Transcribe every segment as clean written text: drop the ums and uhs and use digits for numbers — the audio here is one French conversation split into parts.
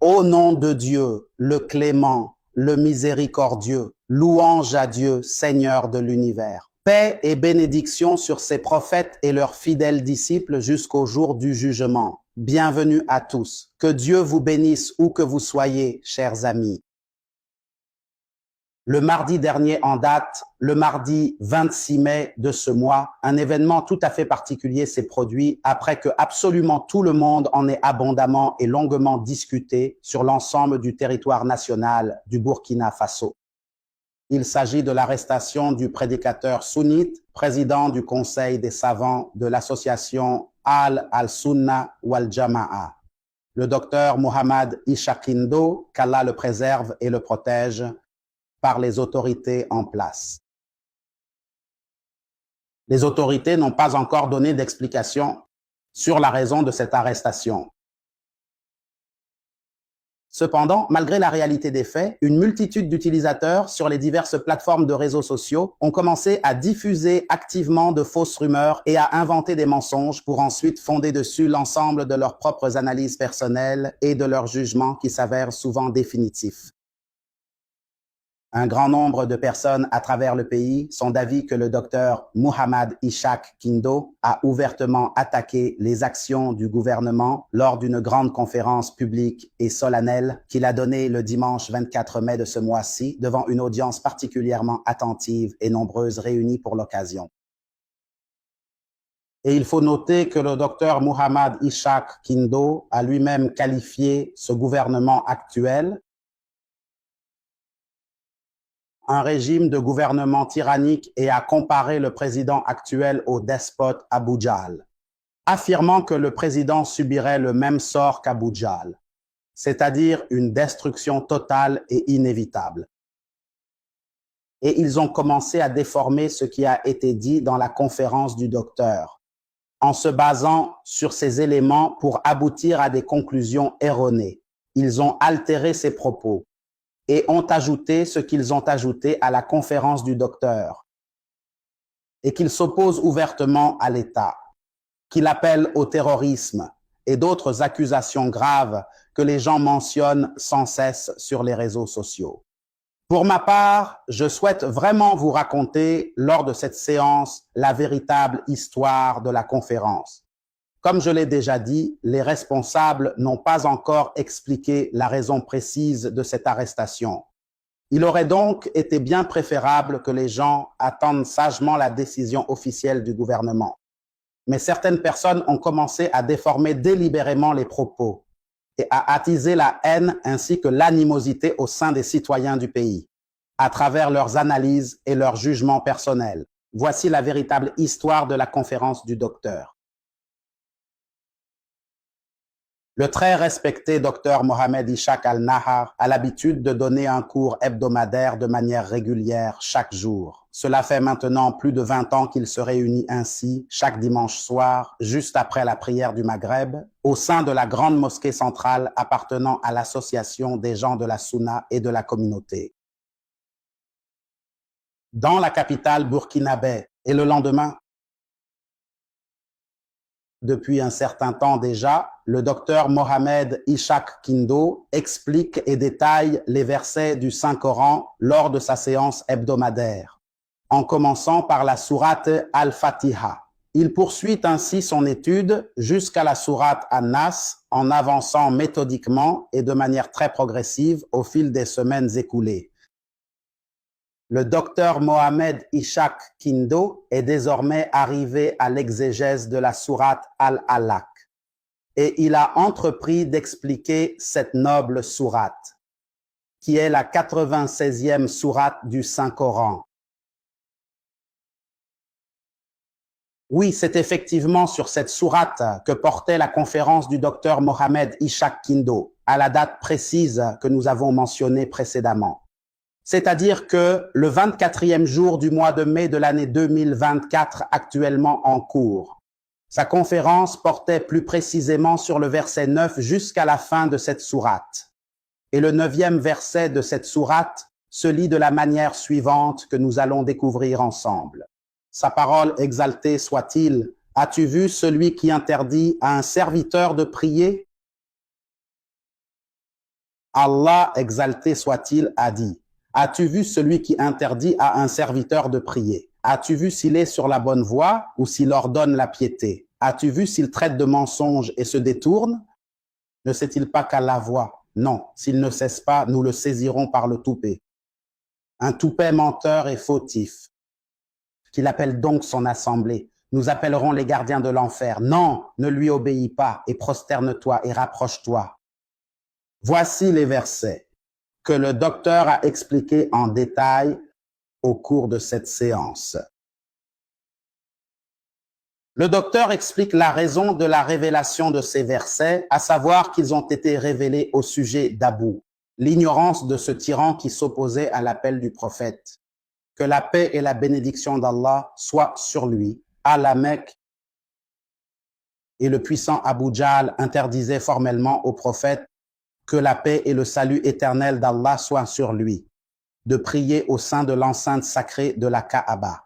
Au nom de Dieu, le clément, le miséricordieux, louange à Dieu, Seigneur de l'univers. Paix et bénédiction sur ses prophètes et leurs fidèles disciples jusqu'au jour du jugement. Bienvenue à tous. Que Dieu vous bénisse où que vous soyez, chers amis. Le mardi dernier en date, le mardi 26 mai de ce mois, un événement tout à fait particulier s'est produit après que absolument tout le monde en ait abondamment et longuement discuté sur l'ensemble du territoire national du Burkina Faso. Il s'agit de l'arrestation du prédicateur sunnite, président du Conseil des savants de l'association Al-Sunna wal Jama'a, le docteur Mohamed Ishaq Kindo, qu'Allah le préserve et le protège, par les autorités en place. Les autorités n'ont pas encore donné d'explication sur la raison de cette arrestation. Cependant, malgré la réalité des faits, une multitude d'utilisateurs sur les diverses plateformes de réseaux sociaux ont commencé à diffuser activement de fausses rumeurs et à inventer des mensonges pour ensuite fonder dessus l'ensemble de leurs propres analyses personnelles et de leurs jugements qui s'avèrent souvent définitifs. Un grand nombre de personnes à travers le pays sont d'avis que le docteur Mohamed Ishaq Kindo a ouvertement attaqué les actions du gouvernement lors d'une grande conférence publique et solennelle qu'il a donnée le dimanche 24 mai de ce mois-ci devant une audience particulièrement attentive et nombreuse réunie pour l'occasion. Et il faut noter que le docteur Mohamed Ishaq Kindo a lui-même qualifié ce gouvernement actuel un régime de gouvernement tyrannique et a comparé le président actuel au despote Abu Jahl, affirmant que le président subirait le même sort qu'Abu Jahl, c'est-à-dire une destruction totale et inévitable. Et ils ont commencé à déformer ce qui a été dit dans la conférence du docteur, en se basant sur ces éléments pour aboutir à des conclusions erronées. Ils ont altéré ses propos et ont ajouté ce qu'ils ont ajouté à la conférence du docteur, et qu'il s'oppose ouvertement à l'État, qu'il appelle au terrorisme et d'autres accusations graves que les gens mentionnent sans cesse sur les réseaux sociaux. Pour ma part, je souhaite vraiment vous raconter lors de cette séance la véritable histoire de la conférence. Comme je l'ai déjà dit, les responsables n'ont pas encore expliqué la raison précise de cette arrestation. Il aurait donc été bien préférable que les gens attendent sagement la décision officielle du gouvernement. Mais certaines personnes ont commencé à déformer délibérément les propos et à attiser la haine ainsi que l'animosité au sein des citoyens du pays, à travers leurs analyses et leurs jugements personnels. Voici la véritable histoire de la conférence du docteur. Le très respecté docteur Mohamed Ishaq Al-Nahar a l'habitude de donner un cours hebdomadaire de manière régulière chaque jour. Cela fait maintenant plus de 20 ans qu'il se réunit ainsi chaque dimanche soir, juste après la prière du Maghreb, au sein de la grande mosquée centrale appartenant à l'association des gens de la Sunna et de la communauté. Dans la capitale burkinabé, et le lendemain, depuis un certain temps déjà, le docteur Mohamed Ishaq Kindo explique et détaille les versets du Saint-Coran lors de sa séance hebdomadaire, en commençant par la sourate Al-Fatiha. Il poursuit ainsi son étude jusqu'à la sourate An-Nas en avançant méthodiquement et de manière très progressive au fil des semaines écoulées. Le docteur Mohamed Ishaq Kindo est désormais arrivé à l'exégèse de la sourate Al-Alaq et il a entrepris d'expliquer cette noble sourate, qui est la 96e sourate du Saint-Coran. Oui, c'est effectivement sur cette sourate que portait la conférence du docteur Mohamed Ishaq Kindo, à la date précise que nous avons mentionnée précédemment. C'est-à-dire que le 24e jour du mois de mai de l'année 2024 actuellement en cours, sa conférence portait plus précisément sur le verset 9 jusqu'à la fin de cette sourate. Et le 9e verset de cette sourate se lit de la manière suivante que nous allons découvrir ensemble. Sa parole exaltée soit-il, as-tu vu celui qui interdit à un serviteur de prier Allah, exalté soit-il, a dit: as-tu vu celui qui interdit à un serviteur de prier? As-tu vu s'il est sur la bonne voie ou s'il ordonne la piété? As-tu vu s'il traite de mensonge et se détourne? Ne sait-il pas qu'Allah voit? Non, s'il ne cesse pas, nous le saisirons par le toupet. Un toupet menteur et fautif, qu'il appelle donc son assemblée. Nous appellerons les gardiens de l'enfer. Non, ne lui obéis pas et prosterne-toi et rapproche-toi. Voici les versets que le docteur a expliqués en détail au cours de cette séance. Le docteur explique la raison de la révélation de ces versets, à savoir qu'ils ont été révélés au sujet d'Abou, l'ignorance de ce tyran qui s'opposait à l'appel du prophète. Que la paix et la bénédiction d'Allah soient sur lui. À la Mecque, et le puissant Abu Jahl interdisait formellement au prophète que la paix et le salut éternel d'Allah soient sur lui, de prier au sein de l'enceinte sacrée de la Kaaba.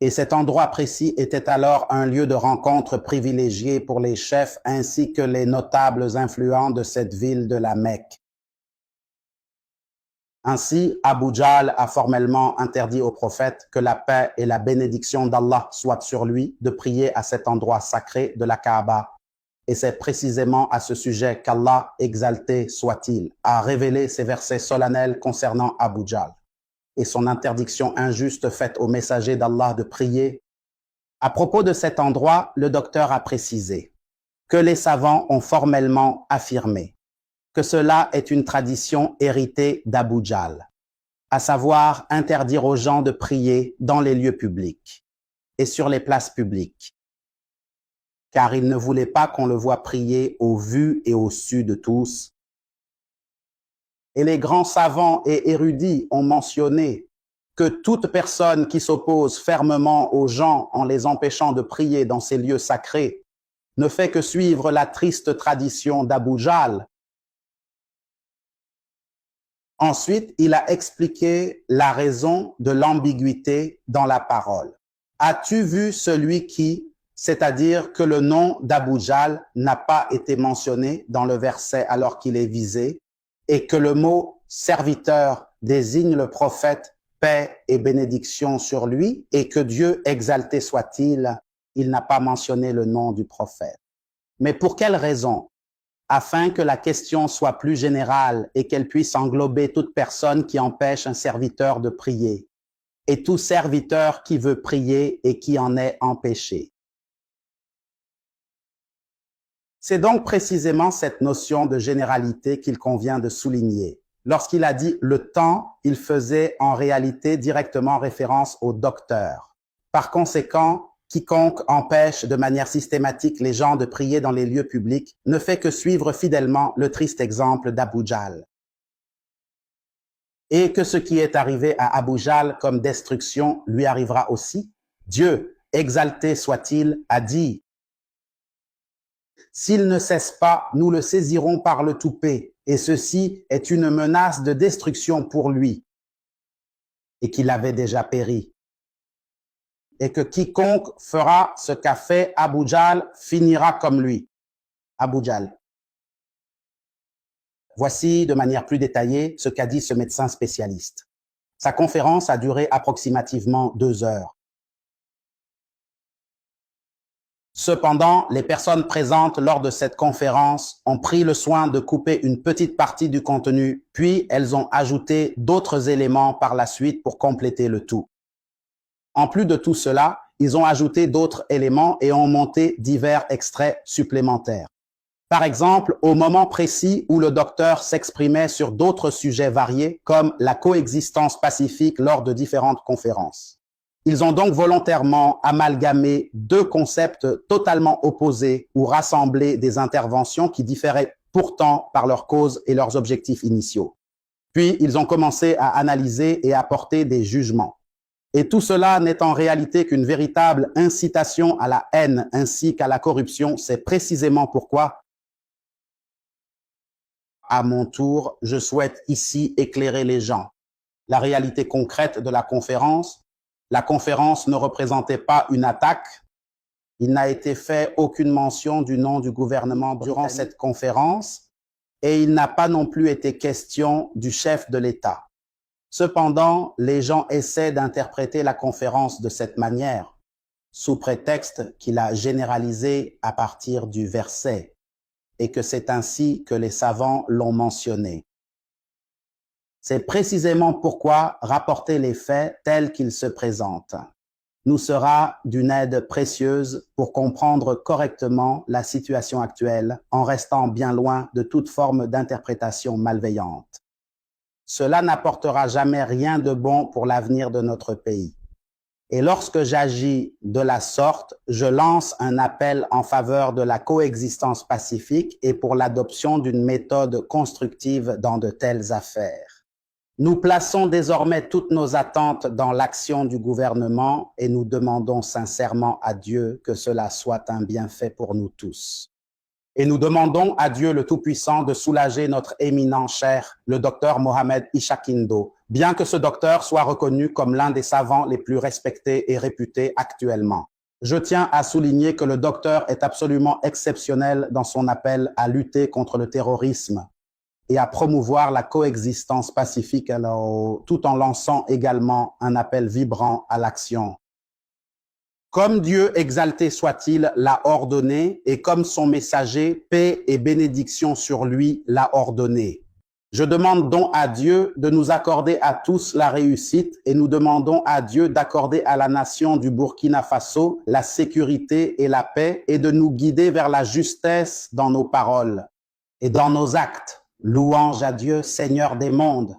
Et cet endroit précis était alors un lieu de rencontre privilégié pour les chefs ainsi que les notables influents de cette ville de la Mecque. Ainsi, Abu Jahl a formellement interdit au prophète que la paix et la bénédiction d'Allah soient sur lui de prier à cet endroit sacré de la Kaaba. Et c'est précisément à ce sujet qu'Allah, exalté soit-il, a révélé ces versets solennels concernant Abu Jahl et son interdiction injuste faite aux messagers d'Allah de prier. À propos de cet endroit, le docteur a précisé que les savants ont formellement affirmé que cela est une tradition héritée d'Abu Jahl, à savoir interdire aux gens de prier dans les lieux publics et sur les places publiques, car il ne voulait pas qu'on le voie prier au vu et au su de tous. Et les grands savants et érudits ont mentionné que toute personne qui s'oppose fermement aux gens en les empêchant de prier dans ces lieux sacrés ne fait que suivre la triste tradition d'Abu Jahl. Ensuite, il a expliqué la raison de l'ambiguïté dans la parole. As-tu vu celui qui, c'est-à-dire que le nom d'Abu Jahl n'a pas été mentionné dans le verset alors qu'il est visé et que le mot serviteur désigne le prophète, paix et bénédiction sur lui, et que Dieu exalté soit-il, il n'a pas mentionné le nom du prophète. Mais pour quelle raison? Afin que la question soit plus générale et qu'elle puisse englober toute personne qui empêche un serviteur de prier et tout serviteur qui veut prier et qui en est empêché. C'est donc précisément cette notion de généralité qu'il convient de souligner. Lorsqu'il a dit « le temps », il faisait en réalité directement référence au docteur. Par conséquent, quiconque empêche de manière systématique les gens de prier dans les lieux publics ne fait que suivre fidèlement le triste exemple d'Abu Jahl. Et que ce qui est arrivé à Abu Jahl comme destruction lui arrivera aussi. Dieu, exalté soit-il, a dit « S'il ne cesse pas, nous le saisirons par le toupet, et ceci est une menace de destruction pour lui, et qu'il avait déjà péri. Et que quiconque fera ce qu'a fait Abu Jahl finira comme lui. » Abu Jahl. Voici de manière plus détaillée ce qu'a dit ce médecin spécialiste. Sa conférence a duré approximativement 2 heures. Cependant, les personnes présentes lors de cette conférence ont pris le soin de couper une petite partie du contenu, puis elles ont ajouté d'autres éléments par la suite pour compléter le tout. En plus de tout cela, ils ont ajouté d'autres éléments et ont monté divers extraits supplémentaires. Par exemple, au moment précis où le docteur s'exprimait sur d'autres sujets variés, comme la coexistence pacifique lors de différentes conférences. Ils ont donc volontairement amalgamé 2 concepts totalement opposés ou rassemblé des interventions qui différaient pourtant par leurs causes et leurs objectifs initiaux. Puis, ils ont commencé à analyser et apporter des jugements. Et tout cela n'est en réalité qu'une véritable incitation à la haine ainsi qu'à la corruption. C'est précisément pourquoi, à mon tour, je souhaite ici éclairer les gens. La réalité concrète de la conférence ne représentait pas une attaque. Il n'a été fait aucune mention du nom du gouvernement durant cette conférence. et il n'a pas non plus été question du chef de l'État. Cependant, les gens essaient d'interpréter la conférence de cette manière, sous prétexte qu'il a généralisé à partir du verset, et que c'est ainsi que les savants l'ont mentionné. C'est précisément pourquoi rapporter les faits tels qu'ils se présentent nous sera d'une aide précieuse pour comprendre correctement la situation actuelle en restant bien loin de toute forme d'interprétation malveillante. Cela n'apportera jamais rien de bon pour l'avenir de notre pays. Et lorsque j'agis de la sorte, je lance un appel en faveur de la coexistence pacifique et pour l'adoption d'une méthode constructive dans de telles affaires. Nous plaçons désormais toutes nos attentes dans l'action du gouvernement et nous demandons sincèrement à Dieu que cela soit un bienfait pour nous tous. Et nous demandons à Dieu le Tout-Puissant de soulager notre éminent cher, le docteur Mohamed Ishakindo, bien que ce docteur soit reconnu comme l'un des savants les plus respectés et réputés actuellement. Je tiens à souligner que le docteur est absolument exceptionnel dans son appel à lutter contre le terrorisme et à promouvoir la coexistence pacifique tout en lançant également un appel vibrant à l'action. Comme Dieu exalté soit-il l'a ordonné et comme son messager, paix et bénédiction sur lui l'a ordonné. Je demande donc à Dieu de nous accorder à tous la réussite et nous demandons à Dieu d'accorder à la nation du Burkina Faso la sécurité et la paix et de nous guider vers la justesse dans nos paroles et dans nos actes. Louange à Dieu, Seigneur des mondes.